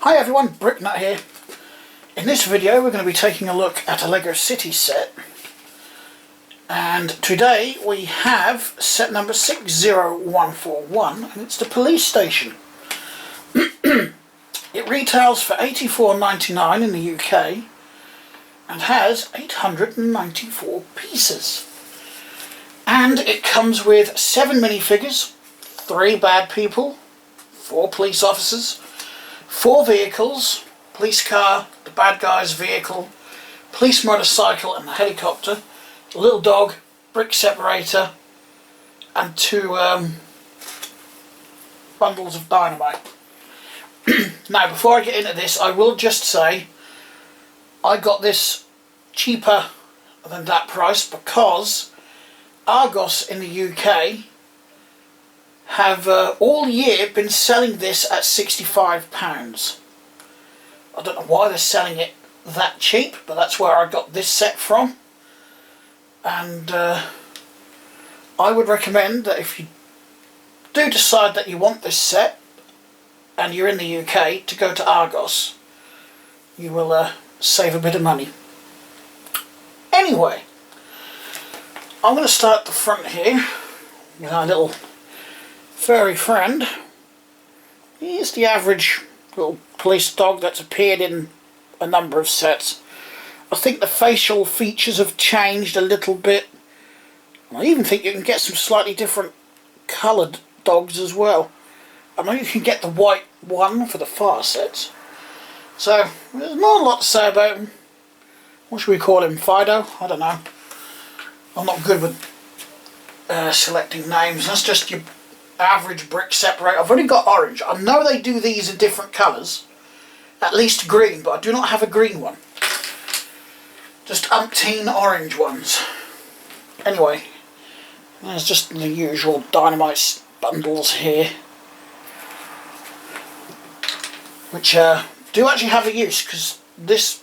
Hi everyone, Bricknut here. In this video we're going to be taking a look at a LEGO City set, and today we have set number 60141 and it's the police station. It retails for £84.99 in the UK and has 894 pieces, and it comes with 7 minifigures, 3 bad people, 4 police officers, 4 vehicles, police car, the bad guy's vehicle, police motorcycle and the helicopter, a little dog, brick separator and 2 bundles of dynamite. Now before I get into this, I will just say I got this cheaper than that price because Argos in the UK have all year been selling this at £65. I don't know why they're selling it that cheap, but that's where I got this set from. And I would recommend that if you do decide that you want this set and you're in the UK, to go to Argos. You will save a bit of money. Anyway, I'm going to start at the front here with our little furry friend. He's the average little police dog that's appeared in a number of sets. I think the facial features have changed a little bit. I even think you can get some slightly different coloured dogs as well. I know you can get the white one for the far sets. So there's not a lot to say about him. What should we call him? Fido? I don't know. I'm not good with selecting names. That's just your average brick separator. I've only got orange. I know they do these in different colours, at least green, but I do not have a green one. Just umpteen orange ones. Anyway, there's just the usual dynamite bundles here, which do actually have a use, because this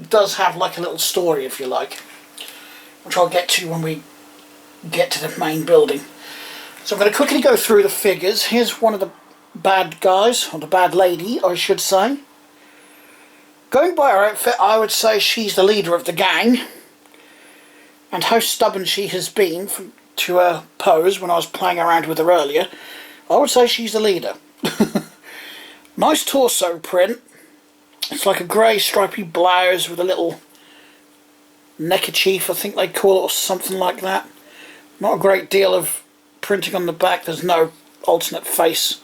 does have like a little story, if you like, which I'll get to when we get to the main building. So I'm going to quickly go through the figures. Here's one of the bad guys, or the bad lady I should say. Going by her outfit, I would say she's the leader of the gang, and how stubborn she has been to her pose when I was playing around with her earlier, I would say she's the leader. Nice torso print. It's like a grey stripy blouse with a little neckerchief, I think they call it, or something like that. Not a great deal of printing on the back. There's no alternate face.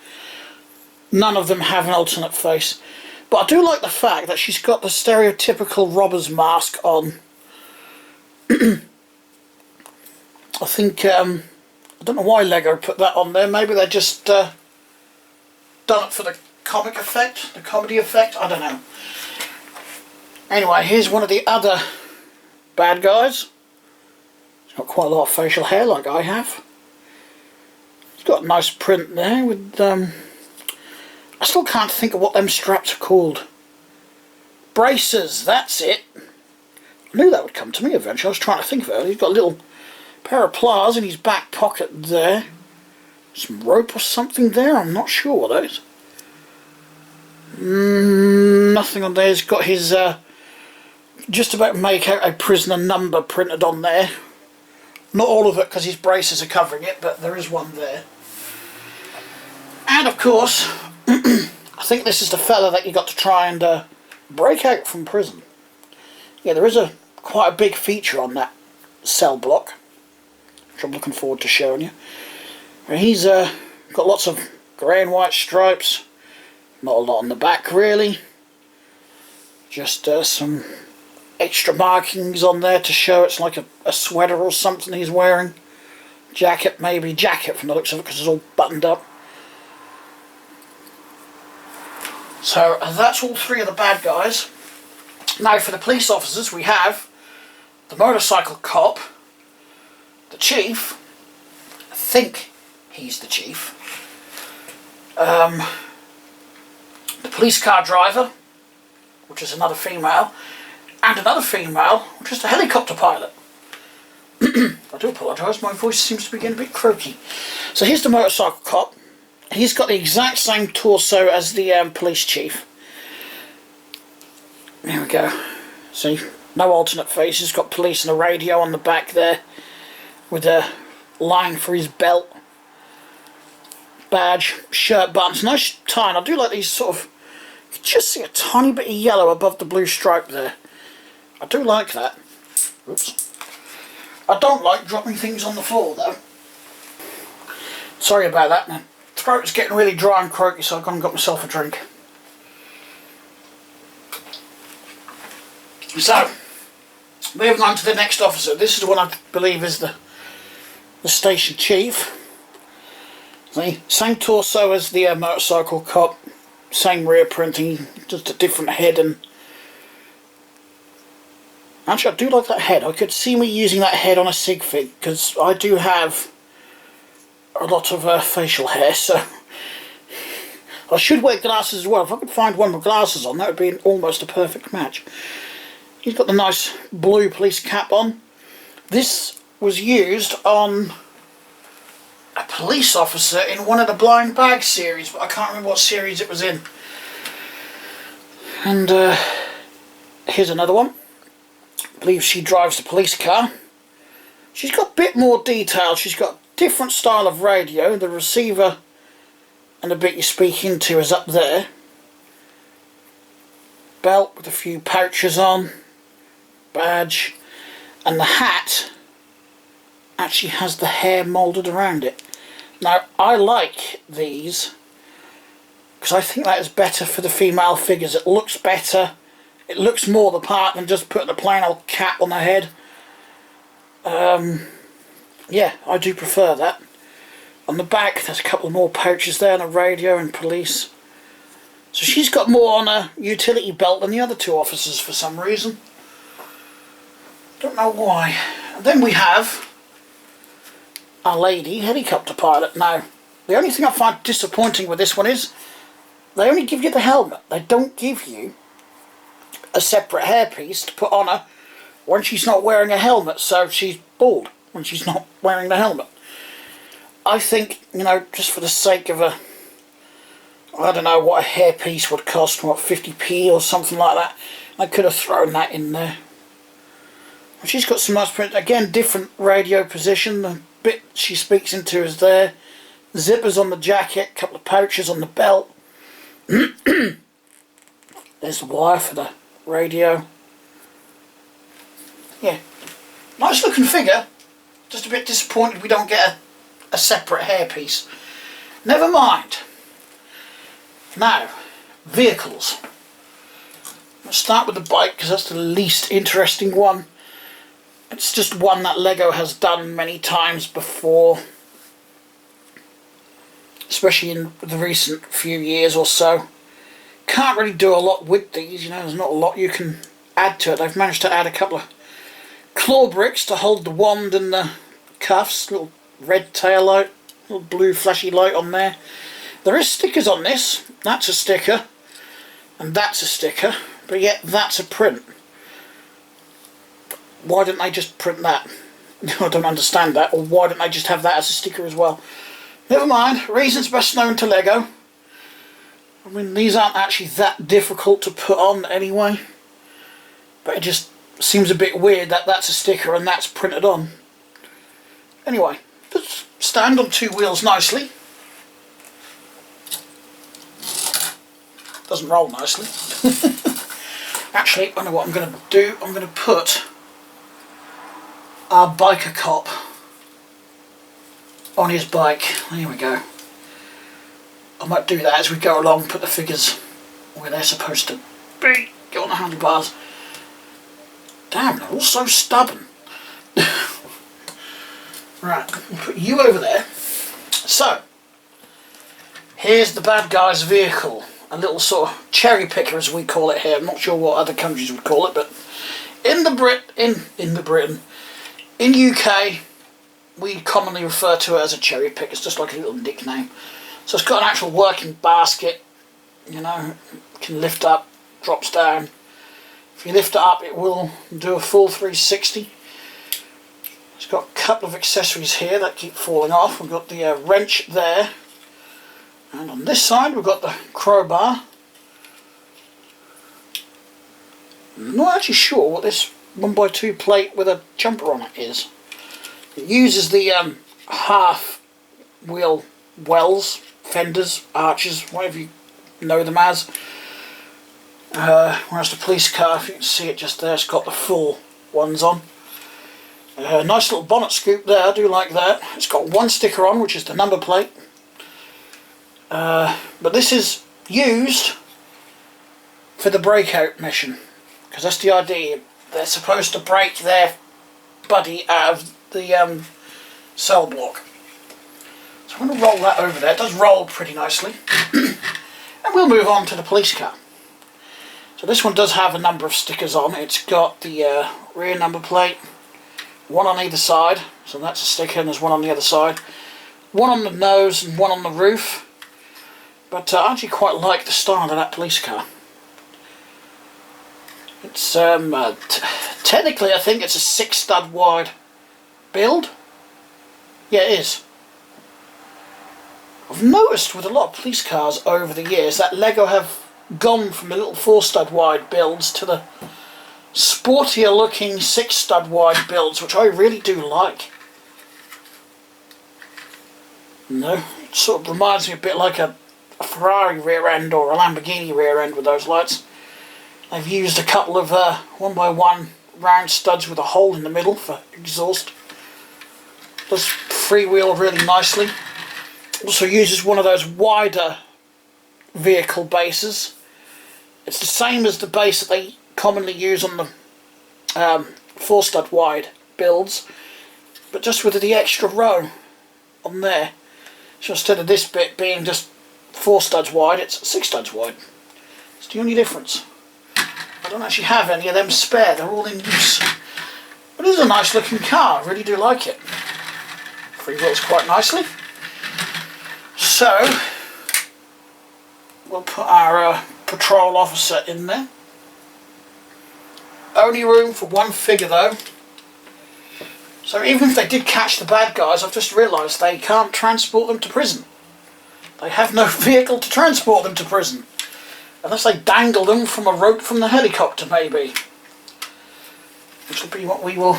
None of them have an alternate face. But I do like the fact that she's got the stereotypical robber's mask on. I think, I don't know why LEGO put that on there. Maybe they just done it for the comic effect, the comedy effect, I don't know. Anyway, here's one of the other bad guys. He's got quite a lot of facial hair like I have. He's got a nice print there with, I still can't think of what them straps are called. Braces, that's it. I knew that would come to me eventually. I was trying to think of it. He's got a little pair of pliers in his back pocket there. Some rope or something there, I'm not sure what that is. Nothing on there. He's got his just about make out a prisoner number printed on there. Not all of it because his braces are covering it, but there is one there. And of course, I think this is the fella that you got to try and break out from prison. Yeah, there is quite a big feature on that cell block, which I'm looking forward to showing you. He's got lots of grey and white stripes. Not a lot on the back really. Just some extra markings on there to show it's like a sweater or something he's wearing. Jacket, maybe. Jacket from the looks of it, because it's all buttoned up. So that's all 3 of the bad guys. Now for the police officers, we have the motorcycle cop, the chief, I think he's the chief, the police car driver, which is another female, and another female, which is the helicopter pilot. I do apologise, my voice seems to be getting a bit croaky. So here's the motorcycle cop. He's got the exact same torso as the police chief. There we go. See, no alternate face. He's got police and a radio on the back there with a line for his belt. Badge, shirt buttons, nice tie. And I do like these sort of, you can just see a tiny bit of yellow above the blue stripe there. I do like that. Oops. I don't like dropping things on the floor though. Sorry about that. My throat's getting really dry and croaky, so I've gone and got myself a drink. So, moving on to the next officer. This is the one I believe is the station chief. See, same torso as the motorcycle cop, same rear printing, just a different head. And actually, I do like that head. I could see me using that head on a sig fig, because I do have a lot of facial hair, so I should wear glasses as well. If I could find one with glasses on, that would be almost a perfect match. He's got the nice blue police cap on. This was used on a police officer in one of the Blind Bag series, but I can't remember what series it was in. And here's another one. I believe she drives the police car. She's got a bit more detail. She's got a different style of radio. The receiver and the bit you speak into is up there. Belt with a few pouches on. Badge. And the hat actually has the hair moulded around it. Now, I like these because I think that is better for the female figures. It looks better. It looks more the part than just putting a plain old cap on the head. Yeah, I do prefer that. On the back, there's a couple more pouches there and a radio and police. So she's got more on a utility belt than the other two officers for some reason. Don't know why. And then we have a lady helicopter pilot. Now, the only thing I find disappointing with this one is they only give you the helmet. They don't give you a separate hairpiece to put on her when she's not wearing a helmet, so she's bald when she's not wearing the helmet. I think, you know, just for the sake of I don't know what a hairpiece would cost, what, 50p or something like that, I could have thrown that in there. She's got some nice print, again different radio position, the bit she speaks into is there, zippers on the jacket, couple of pouches on the belt. There's the wire for the radio. Yeah, nice looking figure, just a bit disappointed we don't get a separate hairpiece. Never mind. Now, vehicles. Let's start with the bike because that's the least interesting one. It's just one that Lego has done many times before, especially in the recent few years or so. Can't really do a lot with these, you know, there's not a lot you can add to it. They've managed to add a couple of claw bricks to hold the wand and the cuffs, little red tail light, little blue flashy light on there. There is stickers on this. That's a sticker and that's a sticker, but yet that's a print. Why didn't they just print that? I don't understand that. Or why didn't they just have that as a sticker as well? Never mind. Reasons best known to Lego. I mean, these aren't actually that difficult to put on anyway. But it just seems a bit weird that that's a sticker and that's printed on. Anyway, just stand on two wheels nicely. Doesn't roll nicely. Actually, I know what I'm going to do. I'm going to put our biker cop on his bike. There we go. I might do that as we go along, put the figures where they're supposed to be. Get on the handlebars. Damn, they're all so stubborn. Right, we'll put you over there. So, here's the bad guy's vehicle. A little sort of cherry picker as we call it here. I'm not sure what other countries would call it, but in UK, we commonly refer to it as a cherry picker. It's just like a little nickname. So it's got an actual working basket, you know, can lift up, drops down. If you lift it up, it will do a full 360. It's got a couple of accessories here that keep falling off. We've got the wrench there, And on this side we've got the crowbar. I'm not actually sure what this 1x2 plate with a jumper on it is. It uses the half wheel wells, fenders, arches, whatever you know them as. Whereas the police car, if you can see it just there, it's got the full ones on. Nice little bonnet scoop there, I do like that. It's got one sticker on, which is the number plate. But this is used for the breakout mission, because that's the idea. They're supposed to break their buddy out of the cell block. So I'm going to roll that over there. It does roll pretty nicely. And we'll move on to the police car. So this one does have a number of stickers on. It's got the rear number plate, one on either side, so that's a sticker, and there's one on the other side. One on the nose and one on the roof. But I actually quite like the style of that police car. It's technically I think it's a 6 stud wide build. Yeah, it is. I've noticed with a lot of police cars over the years that Lego have gone from the little 4 stud wide builds to the sportier looking 6 stud wide builds, which I really do like. No, it sort of reminds me a bit like a Ferrari rear end or a Lamborghini rear end with those lights. They've used a couple of 1x1 round studs with a hole in the middle for exhaust. Does freewheel really nicely. Also uses one of those wider vehicle bases. It's the same as the base that they commonly use on the 4 stud wide builds, but just with the extra row on there. So instead of this bit being just 4 studs wide, it's 6 studs wide. It's the only difference. I don't actually have any of them spare, they're all in use. But it is a nice looking car, I really do like it. Freewheels quite nicely. So, we'll put our patrol officer in there. Only room for one figure though. So even if they did catch the bad guys, I've just realised they can't transport them to prison. They have no vehicle to transport them to prison. Unless they dangle them from a rope from the helicopter, maybe. Which will be what we will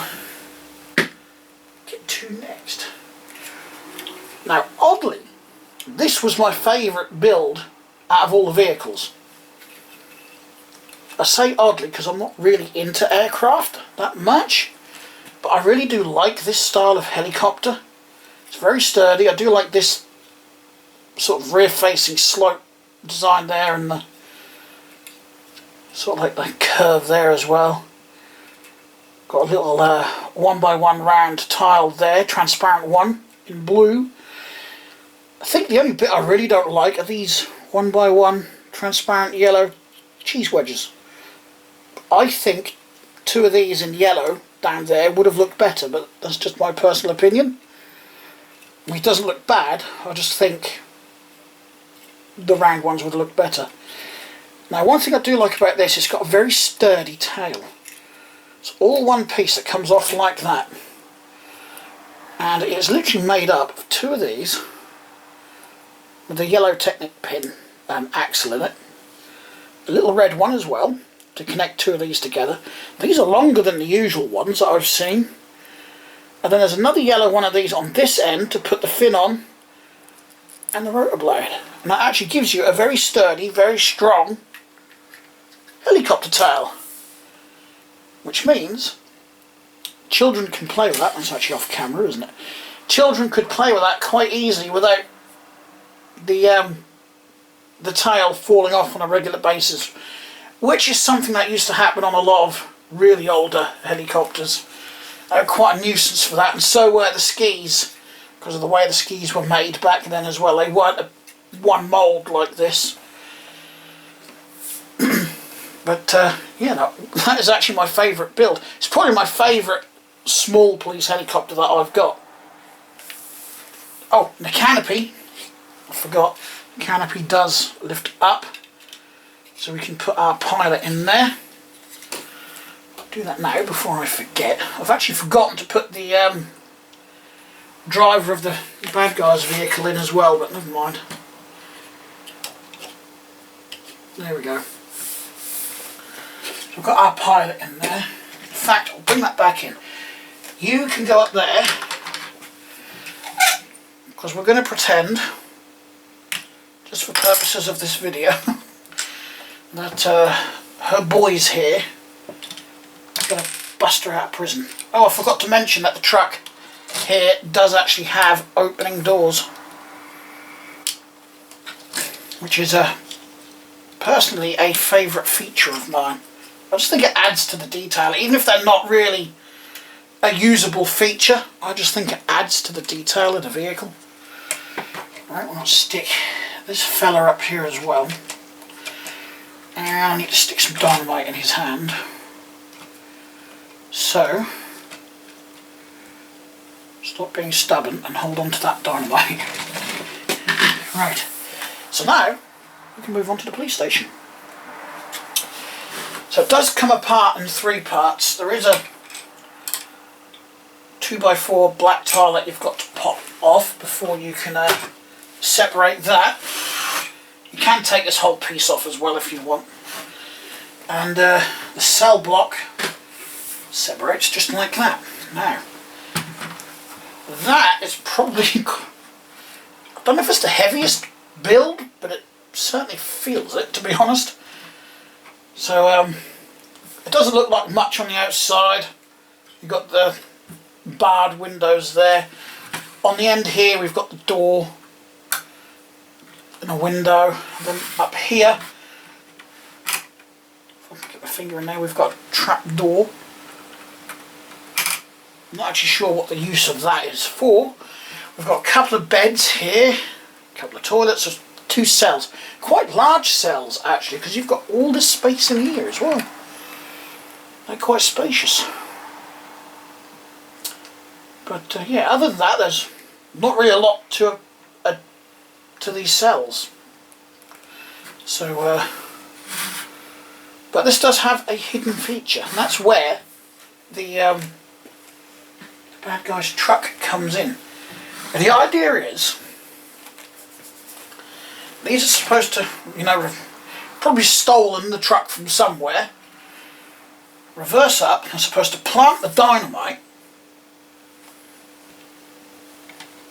get to next. Now, oddly, this was my favourite build out of all the vehicles. I say oddly because I'm not really into aircraft that much, but I really do like this style of helicopter. It's very sturdy. I do like this sort of rear-facing slope design there, and the sort of like the curve there as well. Got a little 1x1 round tile there, transparent one in blue. I think the only bit I really don't like are these 1x1 transparent yellow cheese wedges. I think 2 of these in yellow down there would have looked better, but that's just my personal opinion. I mean, it doesn't look bad, I just think the round ones would look better. Now, one thing I do like about this, it's got a very sturdy tail. It's all one piece that comes off like that. And it's literally made up of 2 of these with a yellow Technic pin axle in it. A little red one as well to connect 2 of these together. These are longer than the usual ones that I've seen. And then there's another yellow one of these on this end to put the fin on and the rotor blade. And that actually gives you a very sturdy, very strong helicopter tail. Which means children can play with that. That's actually off camera, isn't it? Children could play with that quite easily without the tail falling off on a regular basis, which is something that used to happen on a lot of really older helicopters. Quite a nuisance for that, and so were the skis, because of the way the skis were made back then as well. They weren't a one mould like this. But yeah, that is actually my favourite build. It's probably my favourite small police helicopter that I've got. Oh, the canopy, I forgot, the canopy does lift up, so we can put our pilot in there. I'll do that now before I forget. I've actually forgotten to put the driver of the bad guy's vehicle in as well, but never mind. There we go. So we've got our pilot in there. In fact, I'll bring that back in. You can go up there, because we're going to pretend, just for purposes of this video, that her boy's here. I'm going to bust her out of prison. Oh, I forgot to mention that the truck here does actually have opening doors, which is personally a favourite feature of mine. I just think it adds to the detail, even if they're not really a usable feature. I just think it adds to the detail of the vehicle. Right, we'll stick this fella up here as well, and I need to stick some dynamite in his hand. So, stop being stubborn and hold on to that dynamite. Right, so now we can move on to the police station. So it does come apart in 3 parts. There is a 2x4 black tile that you've got to pop off before you can separate that. You can take this whole piece off as well if you want. And the cell block separates just like that. Now, that is probably, I don't know if it's the heaviest build, but it certainly feels it, to be honest. So it doesn't look like much on the outside. You've got the barred windows there. On the end here we've got the door and a window. And then up here, if I can get my finger in there, we've got a trap door. I'm not actually sure what the use of that is for. We've got a couple of beds here, a couple of toilets, there's 2 cells. Quite large cells actually, because you've got all this space in here as well. They're quite spacious. But yeah, other than that, there's not really a lot to these cells. So, but this does have a hidden feature, and that's where the bad guy's truck comes in. And the idea is, these are supposed to, you know, probably stolen the truck from somewhere, reverse up, and supposed to plant the dynamite,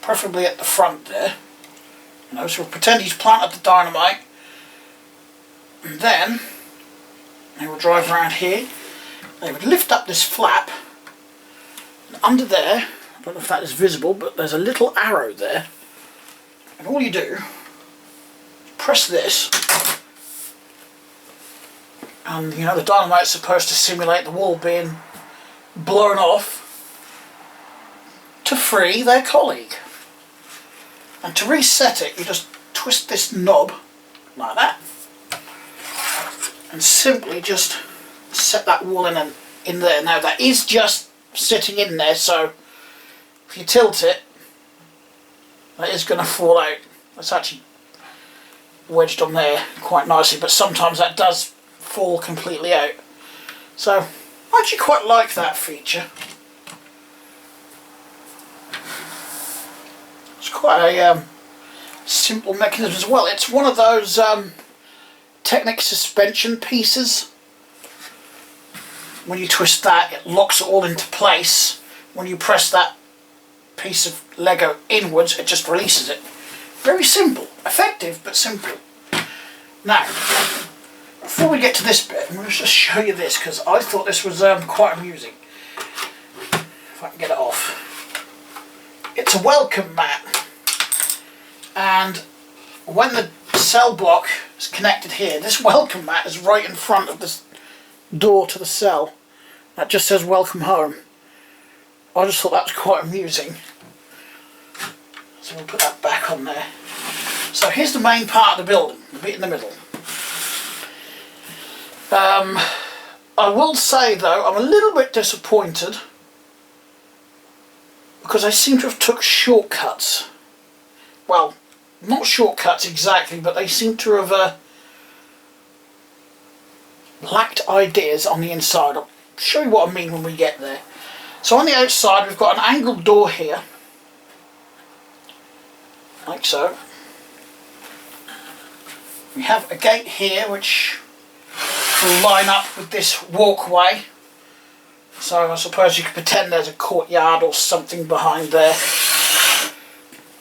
preferably at the front there. You know, so we'll pretend he's planted the dynamite, and then they will drive around here. They would lift up this flap, and under there, I don't know if that is visible, but there's a little arrow there, and all you do, press this, and you know the dynamite's supposed to simulate the wall being blown off to free their colleague. And to reset it, you just twist this knob like that, and simply just set that wall in there. Now that is just sitting in there, so if you tilt it, that is going to fall out. It's actually wedged on there quite nicely, but sometimes that does fall completely out. So I actually quite like that feature. It's quite a simple mechanism as well. It's one of those Technic suspension pieces. When you twist that, it locks it all into place. When you press that piece of Lego inwards, it just releases it. Very simple, effective but simple. Now, before we get to this bit, I'm going to just show you this because I thought this was quite amusing. If I can get it off. It's a welcome mat, and when the cell block is connected here, this welcome mat is right in front of this door to the cell. That just says welcome home. I just thought that was quite amusing. So we'll put that back on there. So here's the main part of the building, the bit in the middle. I will say though, I'm a little bit disappointed because I seem to have took shortcuts. Well, not shortcuts exactly, but they seem to have lacked ideas on the inside. I'll show you what I mean when we get there. So on the outside we've got an angled door here, like so. We have a gate here which will line up with this walkway. So I suppose you could pretend there's a courtyard or something behind there,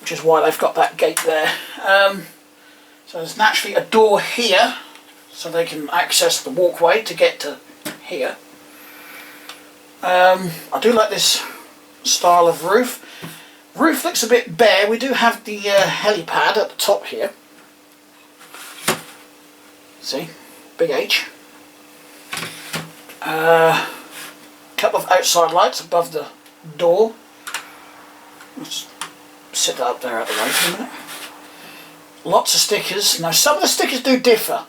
which is why they've got that gate there. So there's naturally a door here, so they can access the walkway to get to here. I do like this style of roof. Roof looks a bit bare. We do have the helipad at the top here. See, big H. Couple of outside lights above the door. Let's sit that up there out the way for a minute. Lots of stickers. Now some of the stickers do differ.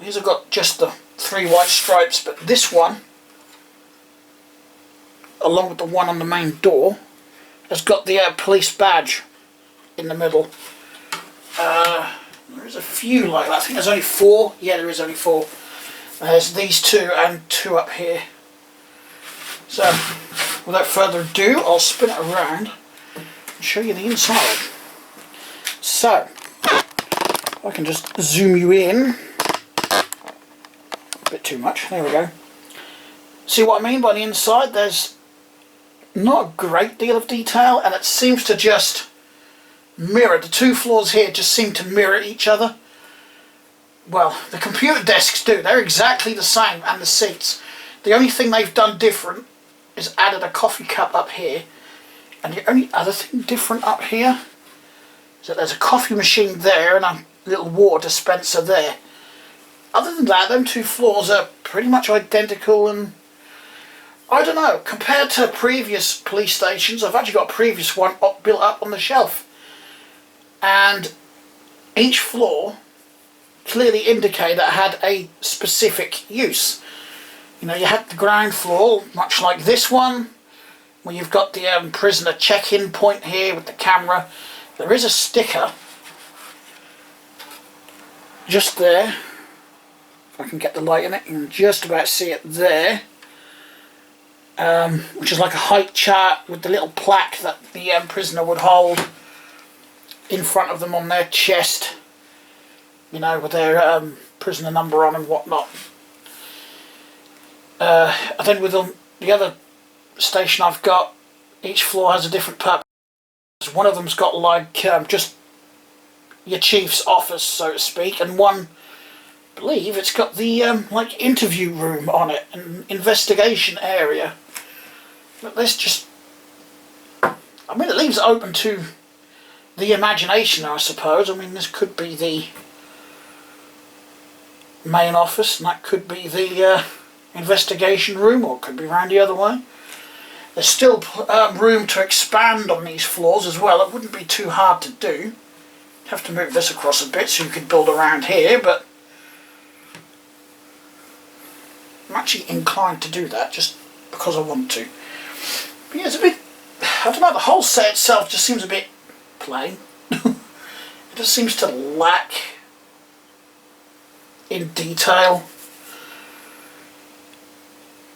These have got just the 3 white stripes, but this one, along with the one on the main door, has got the police badge in the middle. There's a few like that. I think there's only 4. Yeah, there is only 4. There's these 2 and 2 up here. So, without further ado, I'll spin it around and show you the inside. So, I can just zoom you in. A bit too much. There we go. See what I mean by the inside? There's not a great deal of detail, and it seems to just mirror. The 2 floors here just seem to mirror each other. Well, the computer desks do. They're exactly the same, and the seats. The only thing they've done different is added a coffee cup up here, and the only other thing different up here is that there's a coffee machine there and a little water dispenser there. Other than that, them 2 floors are pretty much identical, and I don't know, compared to previous police stations, I've actually got a previous one built up on the shelf, and each floor clearly indicated that it had a specific use. You know, you had the ground floor, much like this one, where you've got the prisoner check-in point here with the camera. There is a sticker just there. If I can get the light in it, you can just about see it there. Which is like a height chart with the little plaque that the prisoner would hold in front of them on their chest. You know, with their prisoner number on and whatnot. I think with the other station I've got, each floor has a different purpose. One of them's got like just your chief's office, so to speak, and one, I believe it's got the like interview room on it, an investigation area. But this just, I mean, it leaves it open to the imagination, I suppose. I mean, this could be the main office, and that could be the investigation room, or it could be round the other way. There's still room to expand on these floors as well. It wouldn't be too hard to do. You'd have to move this across a bit so you could build around here, but I'm actually inclined to do that just because I want to. But yeah, it's a bit, I don't know, the whole set itself just seems a bit plain. It just seems to lack in detail.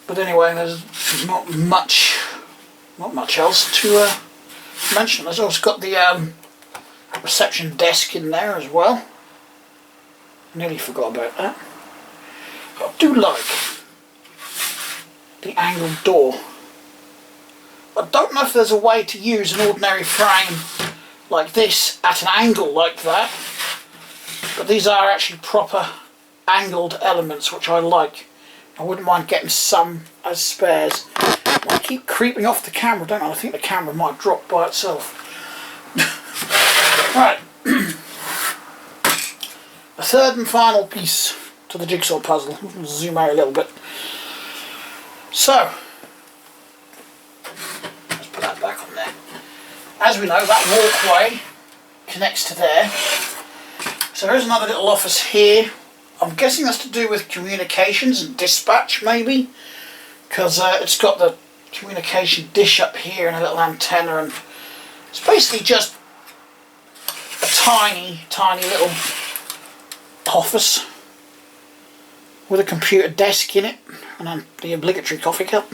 But anyway, there's not much else to mention. There's also got the reception desk in there as well. Nearly forgot about that. But I do like the angled door. I don't know if there's a way to use an ordinary frame like this at an angle like that, but these are actually proper angled elements, which I like. I wouldn't mind getting some as spares. I keep creeping off the camera, don't I? I think the camera might drop by itself. Right. The third and final piece to the jigsaw puzzle. We'll zoom out a little bit. So, let's put that back on there. As we know, that walkway connects to there. So there is another little office here. I'm guessing that's to do with communications and dispatch, maybe, because it's got the communication dish up here and a little antenna, and it's basically just a tiny little office with a computer desk in it and the obligatory coffee cup.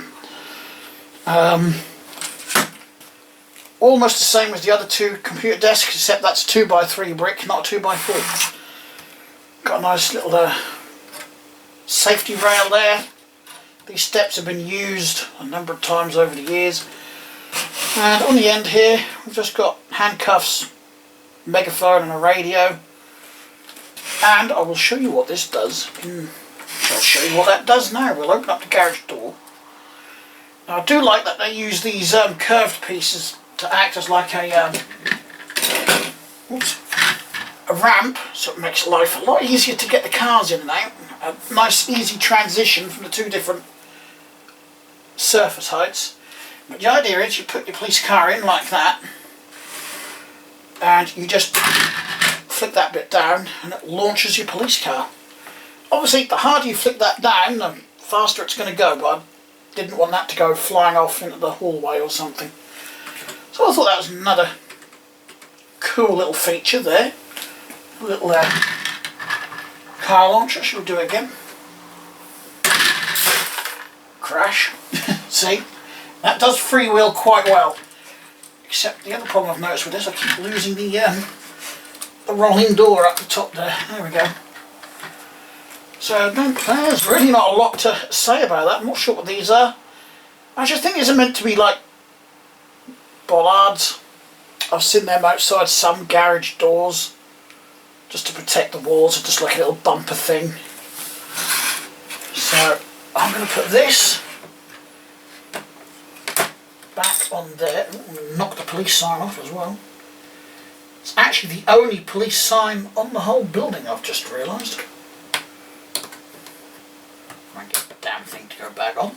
Almost the same as the other 2 computer desks, except that's 2x3 brick, not 2x4. Got a nice little safety rail there. These steps have been used a number of times over the years. And on the end here, we've just got handcuffs, megaphone and a radio. And I will show you what this does. I'll show you what that does now. We'll open up the garage door. Now I do like that they use these curved pieces to act as like a ramp, so it makes life a lot easier to get the cars in and out. A nice easy transition from the two different surface heights. But the idea is you put your police car in like that, and you just flick that bit down and it launches your police car. Obviously the harder you flick that down, the faster it's going to go, but I didn't want that to go flying off into the hallway or something. So I thought that was another cool little feature there. A little car launcher. Shall we do it again? Crash. See? That does freewheel quite well. Except the other problem I've noticed with this, I keep losing the rolling door up the top there. There we go. So there's really not a lot to say about that. I'm not sure what these are. I just think these are meant to be like bollards. I've seen them outside some garage doors just to protect the walls, or just like a little bumper thing. So I'm going to put this back on there. I'm going to knock the police sign off as well. It's actually the only police sign on the whole building, I've just realised. Might get the damn thing to go back on.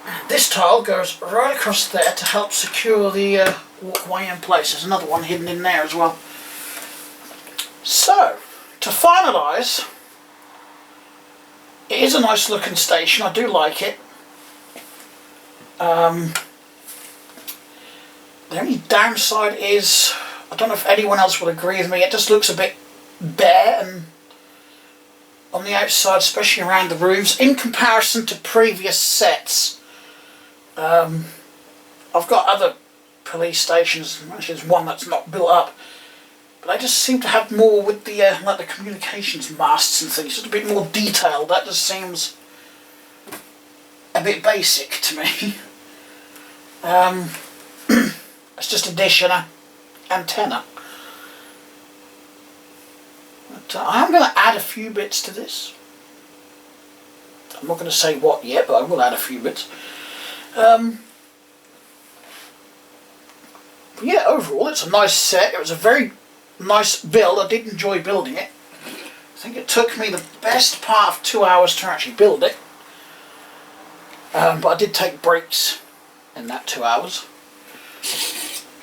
And this tile goes right across there to help secure the walkway in place. There's another one hidden in there as well. So, to finalise, it is a nice looking station. I do like it. The only downside is, I don't know if anyone else would agree with me, it just looks a bit bare and on the outside, especially around the roofs, in comparison to previous sets. I've got other police stations, actually there's one that's not built up, but they just seem to have more with the like the communications masts and things, just a bit more detail. That just seems a bit basic to me. It's just a dish and an antenna. But I am going to add a few bits to this. I'm not going to say what yet, but I will add a few bits. But yeah, overall it's a nice set. It was a very nice build. I did enjoy building it. I think it took me the best part of 2 hours to actually build it. But I did take breaks in that 2 hours.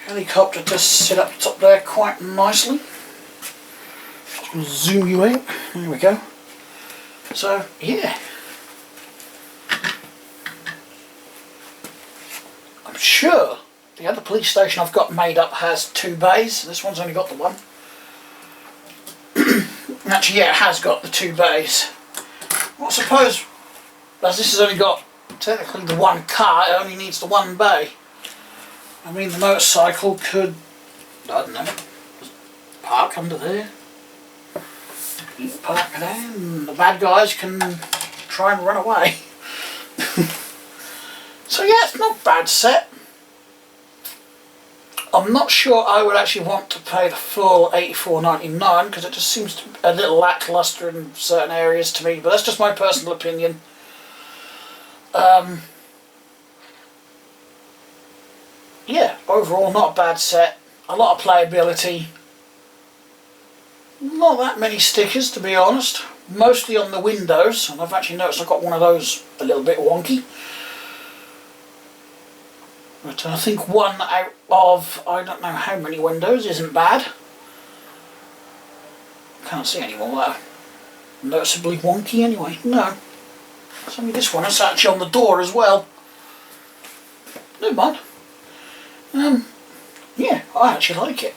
Helicopter just sit up top there quite nicely. Zoom you out. There we go. So yeah, I'm sure the other police station I've got made up has 2 bays. This one's only got the one. Actually, yeah, it has got the 2 bays. Well, I suppose, as this has only got technically the one car, it only needs the 1 bay. I mean, the motorcycle could, I don't know, park under there. You can park there, and the bad guys can try and run away. So yeah, it's not a bad set. I'm not sure I would actually want to pay the full $84.99 because it just seems to be a little lackluster in certain areas to me, but that's just my personal opinion. Yeah, overall not a bad set. A lot of playability. Not that many stickers, to be honest. Mostly on the windows, and I've actually noticed I've got one of those a little bit wonky. But I think one out of, I don't know how many windows, isn't bad. Can't see any more that are noticeably wonky anyway. No. It's only this one. It's actually on the door as well. Never mind. Yeah, I actually like it.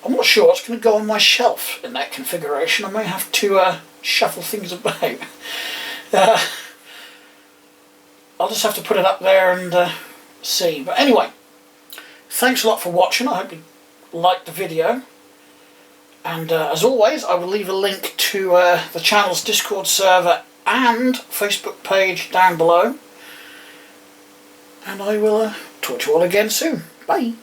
I'm not sure what's going to go on my shelf in that configuration. I may have to shuffle things about. I'll just have to put it up there and see. But anyway, thanks a lot for watching. I hope you liked the video. And as always, I will leave a link to the channel's Discord server and Facebook page down below. And I will talk to you all again soon. Bye.